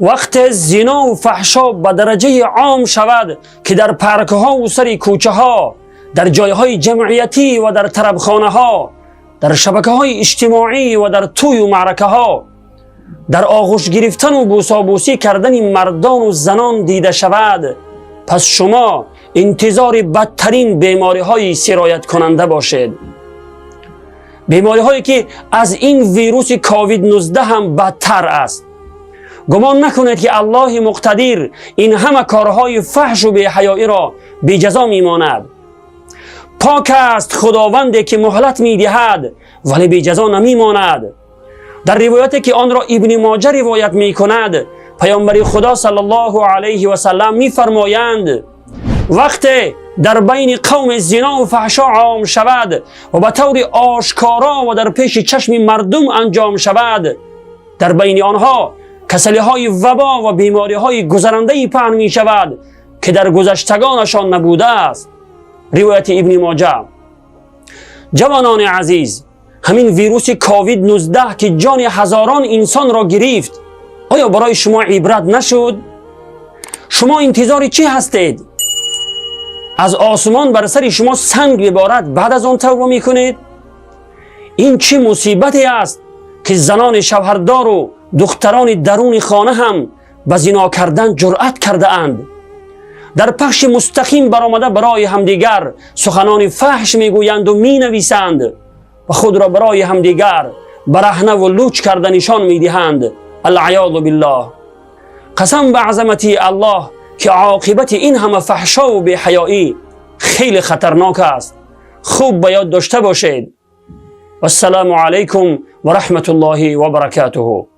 وقت زنا و فحشا به درجه عام شود که در پارک ها و سر کوچه ها، در جایهای جمعیتی و در طربخانه ها، در شبکه های اجتماعی و در توی و معرکه ها، در آغوش گرفتن و بوسابوسی کردن مردان و زنان دیده شود، پس شما انتظار بدترین بیماری های سرایت کننده باشید. بیماری هایی که از این ویروس کووید 19 هم بدتر است. گمان نکنید که الله مقتدر این همه کارهای فحش و بی‌حیایی را بی جزا میماند. پاک است خداوندی که مهلت میدهد ولی بی جزا نمیماند. در روایتی که آن را ابن ماجه روایت میکند، پیامبر خدا صلی الله علیه و سلم میفرمایند وقتی در بین قوم زنا و فحشا عام شود و به طور آشکارا و در پیش چشم مردم انجام شود، در بین آنها کسلی های وبا و بیماری های گذرنده پهن می شود که در گذشتگانشان نبوده است. روایت ابن ماجه. جوانان عزیز، همین ویروس کووید 19 که جان هزاران انسان را گرفت، آیا برای شما عبرت نشد؟ شما انتظار چی هستید؟ از آسمان بر سر شما سنگ ببارد بعد از آن توبه میکنید؟ این چه مصیبتی است که زنان شوهردار و دختران درون خانه هم به زنا کردن جرأت کرده اند. در پخش مستقیم برآمده برای همدیگر سخنان فحش میگویند و مینویسند و خود را برای همدیگر برهنه و لوچ کرده نشان میدهند. العیاذ بالله. قسم به عظمتی الله که عاقبت این همه فحشا و بی‌حیایی خیلی خطرناک است. خوب به یاد داشته باشید. والسلام علیکم و رحمت الله و برکاته.